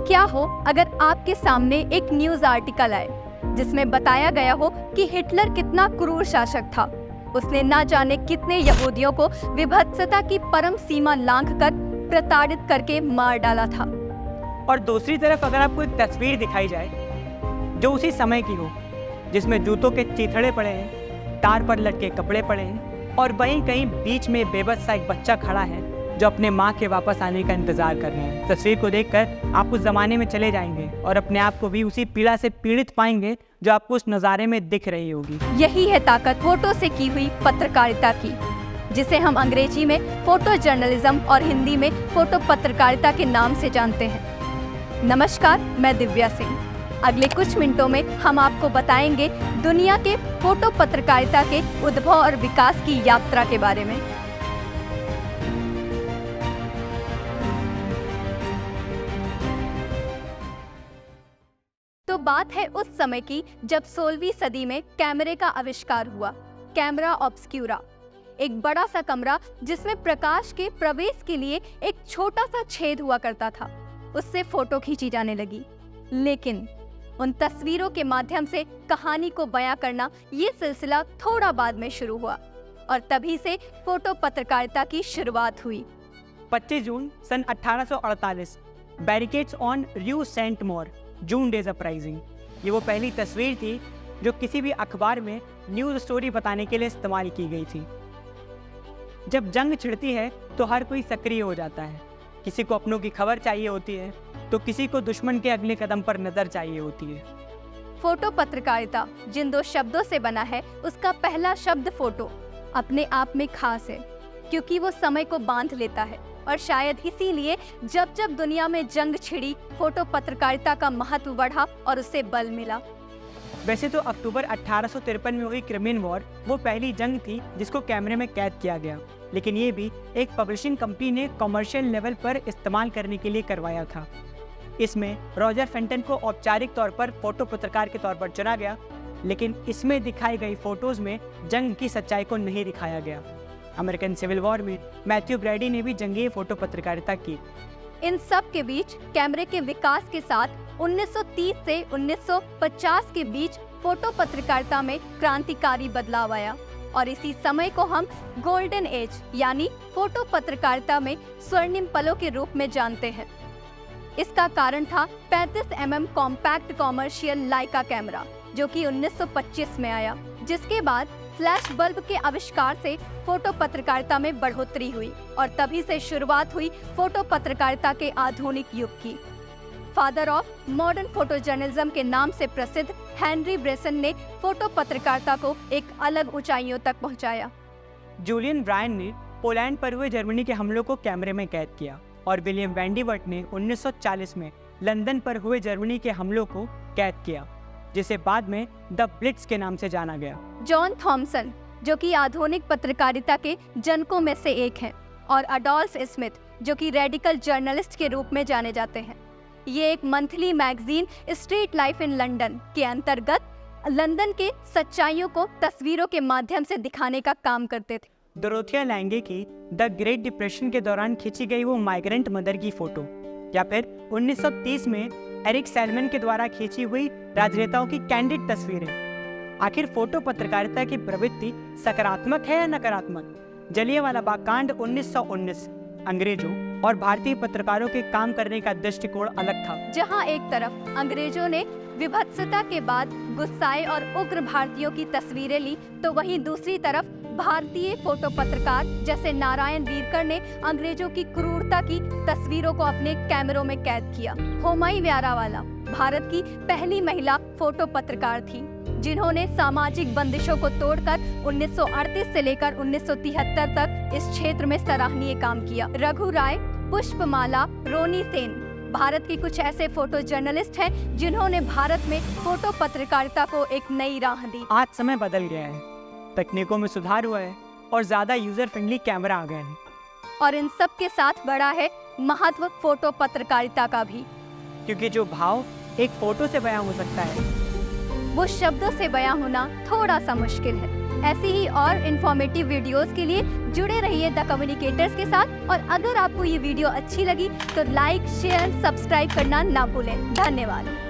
क्या हो अगर आपके सामने एक न्यूज आर्टिकल आए जिसमें बताया गया हो कि हिटलर कितना क्रूर शासक था। उसने ना जाने कितने यहूदियों को विभत्सता की परम सीमा लांघकर प्रताड़ित करके मार डाला था। और दूसरी तरफ अगर आपको एक तस्वीर दिखाई जाए जो उसी समय की हो, जिसमें जूतों के चीथड़े पड़े हैं, तार पर लटके कपड़े पड़े हैं और वहीं कहीं बीच में बेबस सा एक बच्चा खड़ा है जो अपने माँ के वापस आने का इंतजार कर रहे हैं। तस्वीर को देखकर आप उस जमाने में चले जाएंगे और अपने आप को भी उसी पीड़ा से पीड़ित पाएंगे जो आपको उस नज़ारे में दिख रही होगी। यही है ताकत फोटो से की हुई पत्रकारिता की, जिसे हम अंग्रेजी में फोटो जर्नलिज्म और हिंदी में फोटो पत्रकारिता के नाम से जानते हैं। नमस्कार, मैं दिव्या सिंह। अगले कुछ मिनटों में हम आपको बताएंगे दुनिया के फोटो पत्रकारिता के उद्भव और विकास की यात्रा के बारे में। तो बात है उस समय की जब 16वीं सदी में कैमरे का आविष्कार हुआ। कैमरा ऑब्स्क्यूरा, एक बड़ा सा कमरा जिसमें प्रकाश के प्रवेश के लिए एक छोटा सा छेद हुआ करता था, उससे फोटो खींची जाने लगी। लेकिन उन तस्वीरों के माध्यम से कहानी को बयां करना, ये सिलसिला थोड़ा बाद में शुरू हुआ और तभी से फोटो पत्रकारिता की शुरुआत हुई। 25 जून सन 1848, barricades on rue Saint Maur, June days uprising. ये वो पहली तस्वीर थी जो किसी भी अखबार में न्यूज़ स्टोरी बताने के लिए इस्तेमाल की गई थी। जब जंग छिड़ती है तो हर कोई सक्रिय हो जाता है। किसी को अपनों की खबर चाहिए होती है तो किसी को दुश्मन के अगले कदम पर नजर चाहिए होती है। फोटो पत्रकारिता जिन दो शब्दों से बना है, उसका पहला शब्द फोटो अपने आप में खास है क्योंकि वो समय को बांध लेता है और शायद इसीलिए जब जब दुनिया में जंग छिड़ी, फोटो पत्रकारिता का महत्व बढ़ा और उसे बल मिला। वैसे तो अक्टूबर 1853 में हुई क्रिमियन वॉर वो पहली जंग थी जिसको कैमरे में कैद किया गया, लेकिन ये भी एक पब्लिशिंग कंपनी ने कमर्शियल लेवल पर इस्तेमाल करने के लिए करवाया था। इसमें रॉजर फेंटन को औपचारिक तौर पर फोटो पत्रकार के तौर पर चुना गया, लेकिन इसमें दिखाई गई फोटोज में जंग की सच्चाई को नहीं दिखाया गया। अमेरिकन सिविल वॉर में मैथ्यू ब्रैडी ने भी जंगी फोटो पत्रकारिता की। इन सब के बीच कैमरे के विकास के साथ 1930 से 1950 के बीच फोटो पत्रकारिता में क्रांतिकारी बदलाव आया और इसी समय को हम गोल्डन एज यानी फोटो पत्रकारिता में स्वर्णिम पलों के रूप में जानते हैं। इसका कारण था 35 mm कॉम्पैक्ट कॉमर्शियल लाइका कैमरा जो कि 1925 में आया, जिसके बाद फ्लैश बल्ब के आविष्कार से फोटो पत्रकारिता में बढ़ोतरी हुई और तभी से शुरुआत हुई फोटो पत्रकारिता के आधुनिक युग की। Father of modern photo journalism के नाम से प्रसिद्ध हेनरी ब्रेसन ने फोटो पत्रकारिता को एक अलग ऊंचाइयों तक पहुंचाया। जूलियन ब्रायन ने पोलैंड पर हुए जर्मनी के हमलों को कैमरे में कैद किया और विलियम वैंडीवर्ट ने 1940 में लंदन पर हुए जर्मनी के हमलों को कैद किया, जिसे बाद में द ब्लिट्स के नाम से जाना गया। जॉन थॉमसन, जो कि आधुनिक पत्रकारिता के जनकों में से एक हैं, और अडोल्फ स्मिथ, जो कि रेडिकल जर्नलिस्ट के रूप में जाने जाते हैं। ये एक monthly magazine street life in London के अंतर्गत लंदन के सच्चाइयों को तस्वीरों के माध्यम से दिखाने का काम करते थे। डोरोथिया लैंगे की द ग्रेट डिप्रेशन के दौरान खींची गई वो माइग्रेंट मदर की फोटो, या फिर 1930 में एरिक सैलमन के द्वारा खींची हुई राजनेताओं की कैंडिड तस्वीरें। आखिर फोटो पत्रकारिता की प्रवृत्ति सकारात्मक है या नकारात्मक? जलियांवाला बाग कांड 1919 अंग्रेजों और भारतीय पत्रकारों के काम करने का दृष्टिकोण अलग था। जहां एक तरफ अंग्रेजों ने विभत्सता के बाद गुस्साए और उग्र भारतीयों की तस्वीरें ली, तो वहीं दूसरी तरफ भारतीय फोटो पत्रकार जैसे नारायण वीरकर ने अंग्रेजों की क्रूरता की तस्वीरों को अपने कैमरों में कैद किया। होमाई व्यारावाला भारत की पहली महिला फोटो पत्रकार थी, जिन्होंने सामाजिक बंदिशों को तोड़कर 1938 से लेकर 1973 तक इस क्षेत्र में सराहनीय काम किया। रघु राय, पुष्पमाला, रोनी सेन भारत के कुछ ऐसे फोटो जर्नलिस्ट हैं जिन्होंने भारत में फोटो पत्रकारिता को एक नई राह दी। आज समय बदल गया है, तकनीकों में सुधार हुआ है और ज्यादा यूजर फ्रेंडली कैमरा आ गए हैं, और इन सब के साथ बड़ा है महत्व फोटो पत्रकारिता का भी, क्योंकि जो भाव एक फोटो से बयां हो सकता है वो शब्दों से बयां होना थोड़ा सा मुश्किल है। ऐसी ही और इन्फॉर्मेटिव वीडियोस के लिए जुड़े रहिए द कम्युनिकेटर्स के साथ। और अगर आपको ये वीडियो अच्छी लगी तो लाइक, शेयर, सब्सक्राइब करना ना भूलें। धन्यवाद।